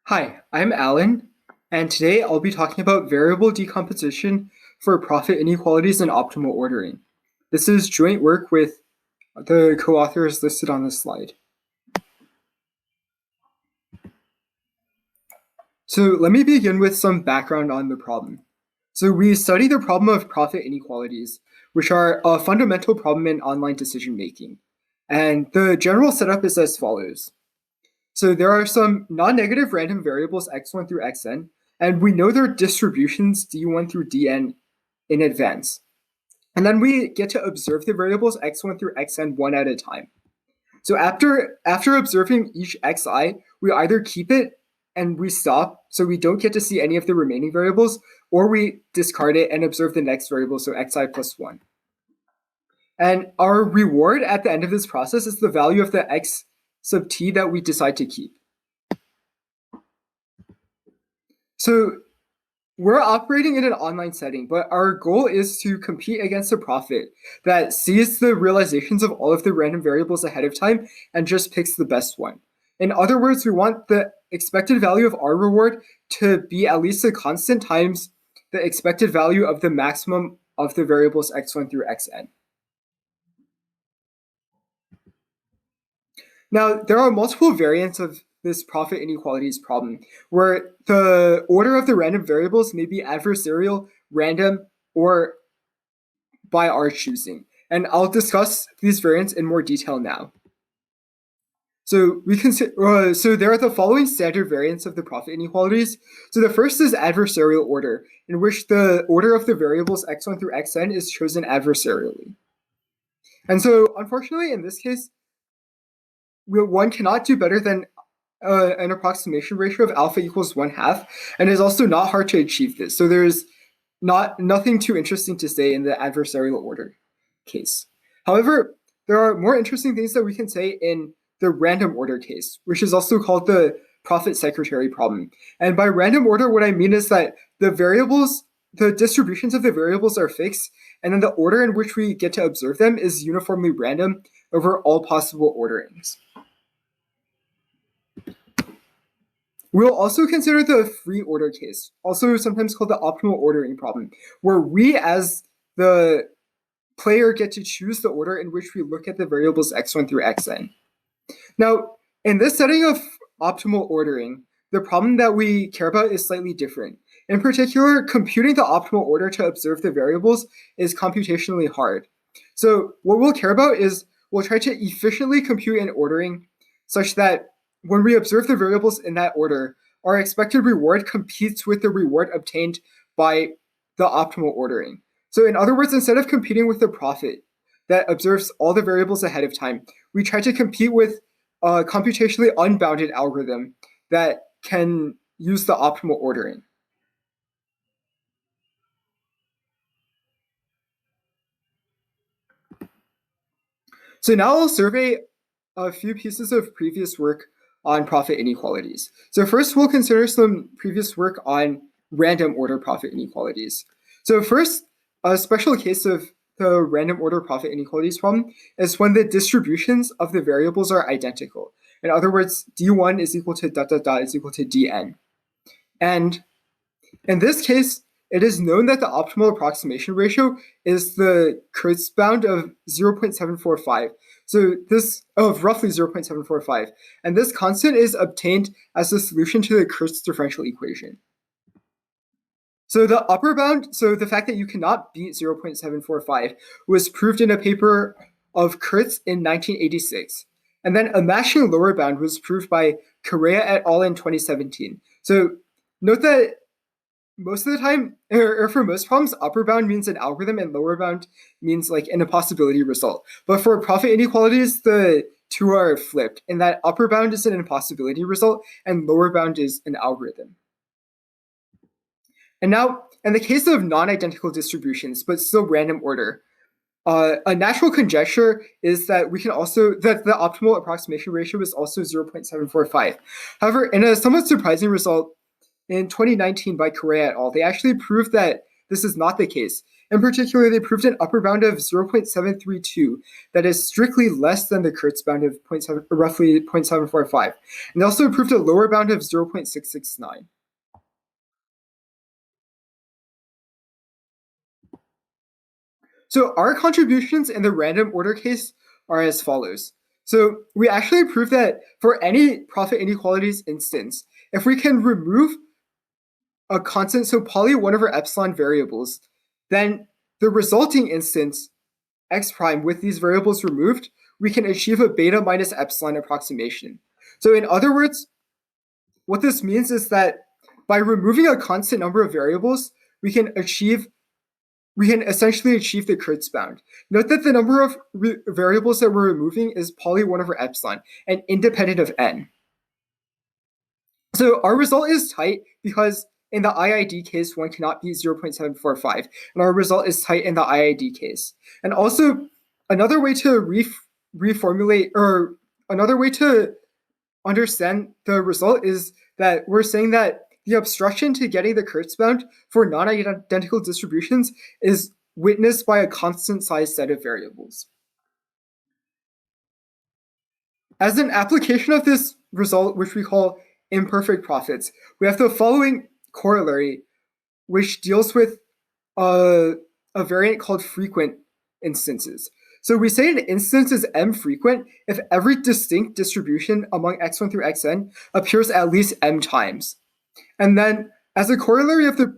Hi, I'm Alan, and today I'll be talking about variable decomposition for profit inequalities and optimal ordering. This is joint work with the co-authors listed on this slide. So let me begin with some background on the problem. So we study the problem of profit inequalities, which are a fundamental problem in online decision making. And the general setup is as follows. So there are some non-negative random variables x1 through xn, and we know their distributions d1 through dn in advance. And then we get to observe the variables x1 through xn one at a time. So after observing each xi, we either keep it and we stop, so we don't get to see any of the remaining variables, or we discard it and observe the next variable, so xi plus 1. And our reward at the end of this process is the value of the x sub t that we decide to keep. So we're operating in an online setting, but our goal is to compete against a Prophet that sees the realizations of all of the random variables ahead of time and just picks the best one. In other words, we want the expected value of our reward to be at least a constant times the expected value of the maximum of the variables x1 through xn. Now, there are multiple variants of this profit inequalities problem, where the order of the random variables may be adversarial, random, or by our choosing. And I'll discuss these variants in more detail now. So so there are the following standard variants of the profit inequalities. So the first is adversarial order, in which the order of the variables x1 through xn is chosen adversarially. And so, unfortunately, in this case, one cannot do better than an approximation ratio of alpha equals 1/2, and it's also not hard to achieve this. So there's nothing too interesting to say in the adversarial order case. However, there are more interesting things that we can say in the random order case, which is also called the profit secretary problem. And by random order, what I mean is that the distributions of the variables are fixed, and then the order in which we get to observe them is uniformly random over all possible orderings. We'll also consider the free order case, also sometimes called the optimal ordering problem, where we as the player get to choose the order in which we look at the variables x1 through xn. Now, in this setting of optimal ordering, the problem that we care about is slightly different. In particular, computing the optimal order to observe the variables is computationally hard. So what we'll care about is we'll try to efficiently compute an ordering such that when we observe the variables in that order, our expected reward competes with the reward obtained by the optimal ordering. So in other words, instead of competing with the Prophet that observes all the variables ahead of time, we try to compete with a computationally unbounded algorithm that can use the optimal ordering. So now I'll survey a few pieces of previous work on profit inequalities. So first, we'll consider some previous work on random order profit inequalities. So first, a special case of the random order profit inequalities problem is when the distributions of the variables are identical. In other words, d1 is equal to ... is equal to dn. And in this case, it is known that the optimal approximation ratio is the Kertz bound of 0.745. So this of roughly 0.745. And this constant is obtained as the solution to the Kertz differential equation. So the upper bound, so the fact that you cannot beat 0.745 was proved in a paper of Kertz in 1986. And then a matching lower bound was proved by Correa et al. In 2017. So note that most of the time, or for most problems, upper bound means an algorithm and lower bound means like an impossibility result. But for profit inequalities, the two are flipped, in that upper bound is an impossibility result and lower bound is an algorithm. And now, in the case of non-identical distributions, but still random order, a natural conjecture is that that the optimal approximation ratio is also 0.745. However, in a somewhat surprising result, in 2019 by Correa et al., they actually proved that this is not the case. In particular, they proved an upper bound of 0.732 that is strictly less than the Kertz bound of roughly 0.745. And they also proved a lower bound of 0.669. So our contributions in the random order case are as follows. So we actually proved that for any profit inequalities instance, if we can remove a constant, so poly 1 over epsilon variables, then the resulting instance, x prime, with these variables removed, we can achieve a beta minus epsilon approximation. So in other words, what this means is that by removing a constant number of variables, we can essentially achieve the Kertz bound. Note that the number of variables that we're removing is poly 1 over epsilon and independent of n. So our result is tight because in the IID case, one cannot beat 0.745, and our result is tight in the IID case. And also, another way to reformulate, or another way to understand the result is that we're saying that the obstruction to getting the Kertz bound for non-identical distributions is witnessed by a constant size set of variables. As an application of this result, which we call imperfect prophets, we have the following corollary, which deals with a variant called frequent instances. So we say an instance is M frequent if every distinct distribution among x1 through xn appears at least M times. And then as a corollary of the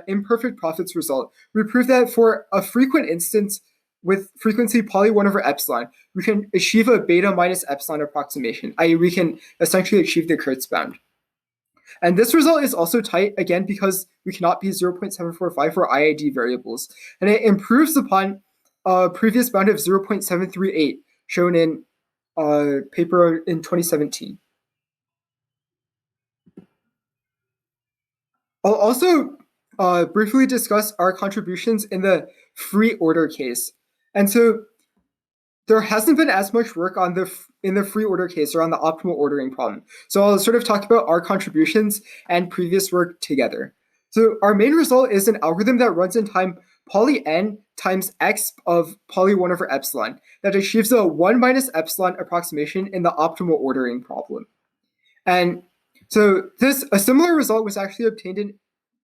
imperfect prophets result, we prove that for a frequent instance with frequency poly 1 over epsilon, we can achieve a beta minus epsilon approximation, i.e. we can essentially achieve the Kertz bound. And this result is also tight, again, because we cannot be 0.745 for IID variables. And it improves upon a previous bound of 0.738 shown in a paper in 2017. I'll also briefly discuss our contributions in the free order case. And so there hasn't been as much work on in the free order case or on the optimal ordering problem. So I'll sort of talk about our contributions and previous work together. So our main result is an algorithm that runs in time poly n times x of poly 1 over epsilon that achieves a 1 minus epsilon approximation in the optimal ordering problem. And so a similar result was actually obtained in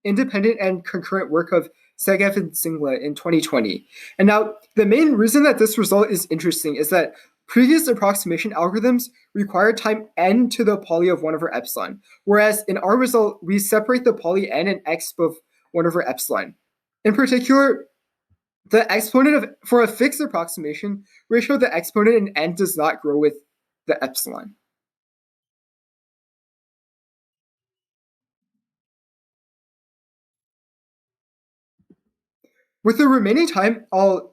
independent and concurrent work of Segev and Singla in 2020. And now the main reason that this result is interesting is that previous approximation algorithms require time n to the poly of 1 over epsilon, whereas in our result, we separate the poly n and x of 1 over epsilon. In particular, the exponent for a fixed approximation ratio, the exponent in n does not grow with the epsilon. With the remaining time, I'll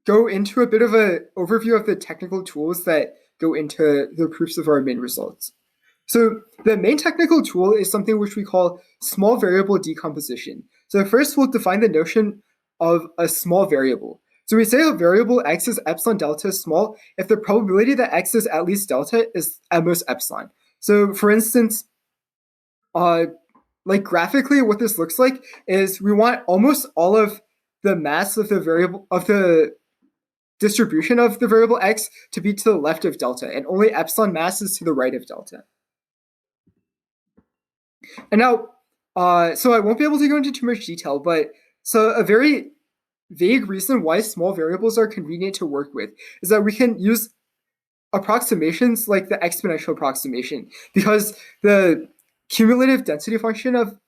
go into a bit of an overview of the technical tools that go into the proofs of our main results. So the main technical tool is something which we call small variable decomposition. So first we'll define the notion of a small variable. So we say a variable x is epsilon delta small if the probability that x is at least delta is at most epsilon. So for instance, like graphically what this looks like is we want almost all of the mass of the variable of the distribution of the variable x to be to the left of delta, and only epsilon mass is to the right of delta. And now, so I won't be able to go into too much detail, but so a very vague reason why small variables are convenient to work with is that we can use approximations like the exponential approximation, because the cumulative density function of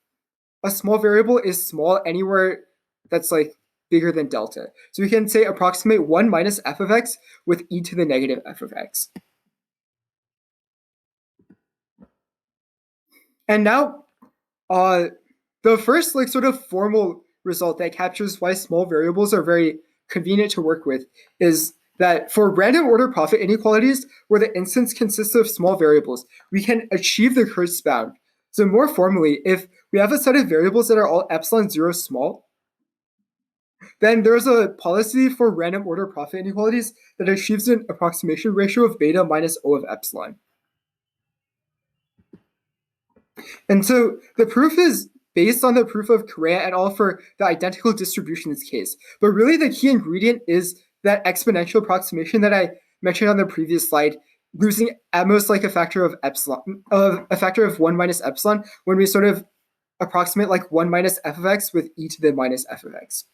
a small variable is small anywhere that's like bigger than delta. So we can say approximate 1 minus f of x with e to the negative f of x. And now, the first like sort of formal result that captures why small variables are very convenient to work with is that for random order profit inequalities where the instance consists of small variables, we can achieve the Kertz bound. So more formally, if we have a set of variables that are all epsilon 0 small, then there's a policy for random order profit inequalities that achieves an approximation ratio of beta minus O of epsilon. And so the proof is based on the proof of Correa et al. For the identical distributions case. But really the key ingredient is that exponential approximation that I mentioned on the previous slide, losing at most like a factor of epsilon, a factor of 1 minus epsilon when we sort of approximate like 1 minus f of x with e to the minus f of x.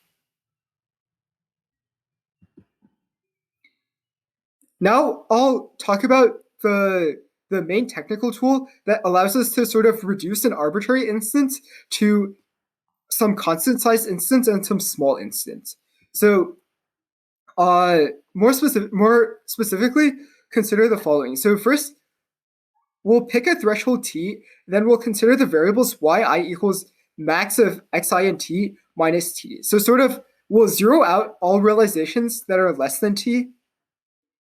Now I'll talk about the main technical tool that allows us to sort of reduce an arbitrary instance to some constant size instance and some small instance. So more specifically, consider the following. So first, we'll pick a threshold t, then we'll consider the variables yi equals max of xi and t minus t. So sort of we'll zero out all realizations that are less than t,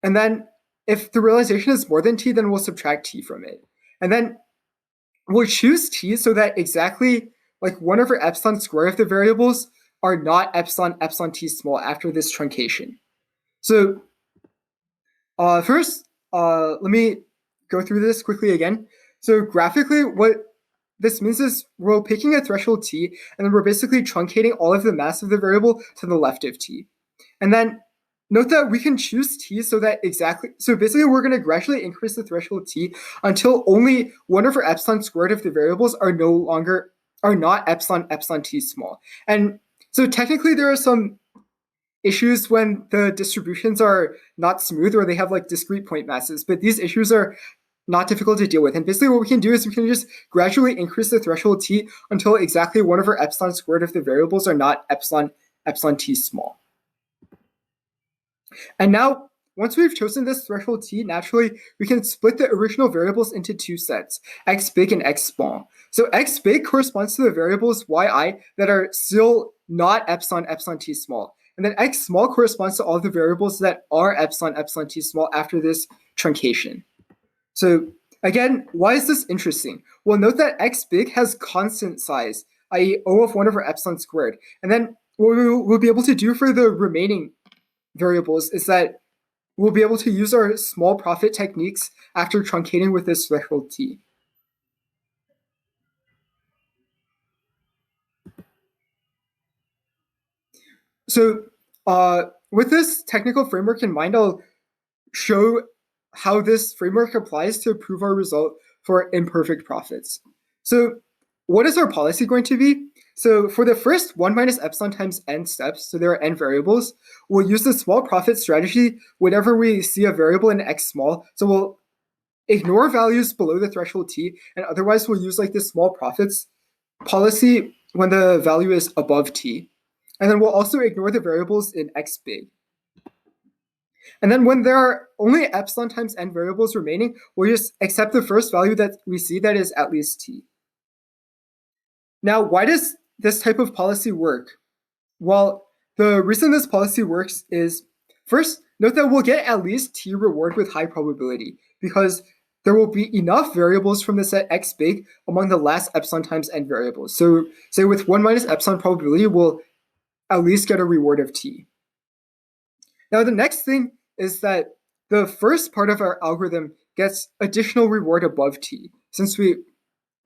and then if the realization is more than t, then we'll subtract t from it. And then we'll choose t so that exactly like 1 over epsilon square of the variables are not epsilon t small after this truncation. So first, let me go through this quickly again. So graphically, what this means is we're picking a threshold t, and then we're basically truncating all of the mass of the variable to the left of t. And then note that we can choose t so basically we're going to gradually increase the threshold t until only 1 over epsilon squared of the variables are not epsilon t small. And so technically there are some issues when the distributions are not smooth or they have like discrete point masses, but these issues are not difficult to deal with. And basically what we can do is we can just gradually increase the threshold t until exactly 1 over epsilon squared of the variables are not epsilon t small. And now, once we've chosen this threshold t, naturally, we can split the original variables into two sets, x big and x small. So x big corresponds to the variables yi that are still not epsilon t small. And then x small corresponds to all the variables that are epsilon t small after this truncation. So again, why is this interesting? Well, note that x big has constant size, i.e. O of 1 over epsilon squared. And then what we'll be able to do for the remaining variables is that we'll be able to use our small profit techniques after truncating with this threshold t. So with this technical framework in mind, I'll show how this framework applies to prove our result for imperfect profits. So what is our policy going to be? So for the first 1 minus epsilon times n steps, so there are n variables, we'll use the small profit strategy whenever we see a variable in x small. So we'll ignore values below the threshold t, and otherwise we'll use like this small profits policy when the value is above t. And then we'll also ignore the variables in x big. And then when there are only epsilon times n variables remaining, we'll just accept the first value that we see that is at least t. Now, why does this type of policy work? Well, the reason this policy works is, first, note that we'll get at least t reward with high probability, because there will be enough variables from the set x big among the last epsilon times n variables. So say with 1 minus epsilon probability, we'll at least get a reward of t. Now, the next thing is that the first part of our algorithm gets additional reward above t, since we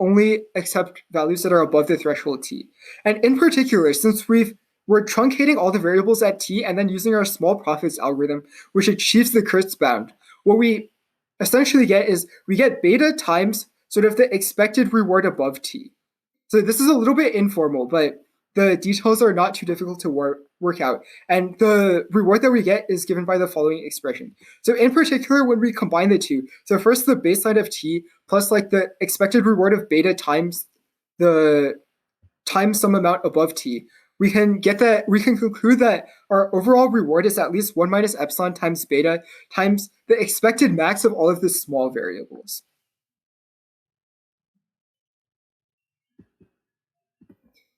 only accept values that are above the threshold t. And in particular, since we're truncating all the variables at t and then using our small profits algorithm, which achieves the Kertz bound, what we essentially get is we get beta times sort of the expected reward above t. So this is a little bit informal, but the details are not too difficult to work out. And the reward that we get is given by the following expression. So in particular, when we combine the two, so first the baseline of t plus like the expected reward of beta times some amount above t, we can conclude that our overall reward is at least 1 minus epsilon times beta times the expected max of all of the small variables.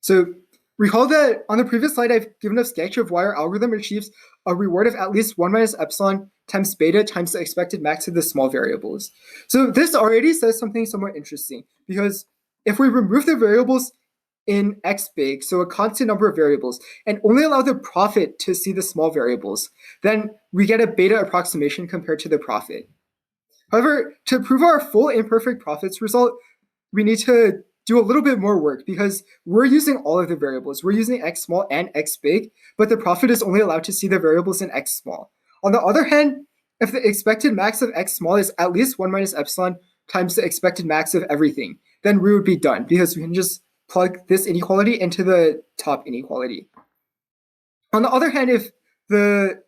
So recall that on the previous slide, I've given a sketch of why our algorithm achieves a reward of at least 1 minus epsilon times beta times the expected max of the small variables. So this already says something somewhat interesting, because if we remove the variables in x big, so a constant number of variables, and only allow the profit to see the small variables, then we get a beta approximation compared to the profit. However, to prove our full imperfect profits result, we need to do a little bit more work because we're using all of the variables. We're using x small and x big, but the Prophet is only allowed to see the variables in x small. On the other hand, if the expected max of x small is at least 1 minus epsilon times the expected max of everything, then we would be done because we can just plug this inequality into the top inequality. On the other hand, if the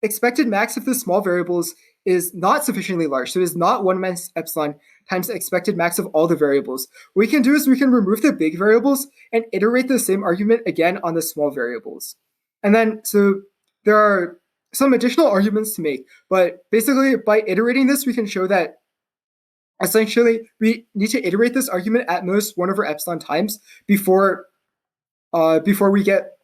expected max of the small variables is not sufficiently large, so it is not 1 minus epsilon times the expected max of all the variables, what we can do is we can remove the big variables and iterate the same argument again on the small variables. And then, so there are some additional arguments to make, but basically by iterating this, we can show that essentially we need to iterate this argument at most 1 over epsilon times before we get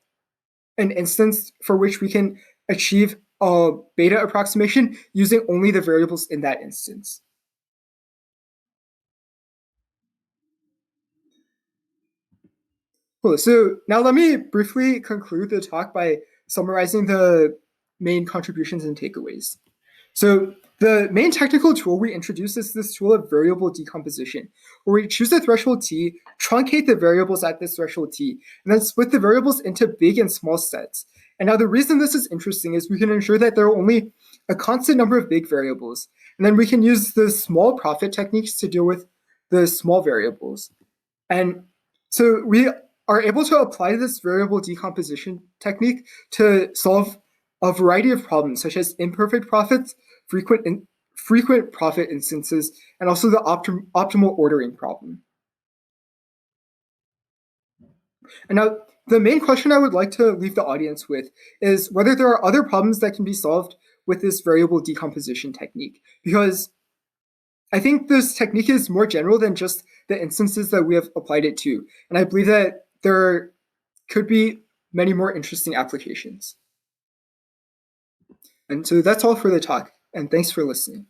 an instance for which we can achieve a beta approximation using only the variables in that instance. Cool. So now let me briefly conclude the talk by summarizing the main contributions and takeaways. So the main technical tool we introduce is this tool of variable decomposition, where we choose a threshold t, truncate the variables at this threshold t, and then split the variables into big and small sets. And now the reason this is interesting is we can ensure that there are only a constant number of big variables, and then we can use the small prophet techniques to deal with the small variables. And so we are able to apply this variable decomposition technique to solve a variety of problems, such as imperfect prophets, frequent prophet instances, and also the optimal ordering problem. And now, the main question I would like to leave the audience with is whether there are other problems that can be solved with this variable decomposition technique, because I think this technique is more general than just the instances that we have applied it to, and I believe that there could be many more interesting applications. And so that's all for the talk, and thanks for listening.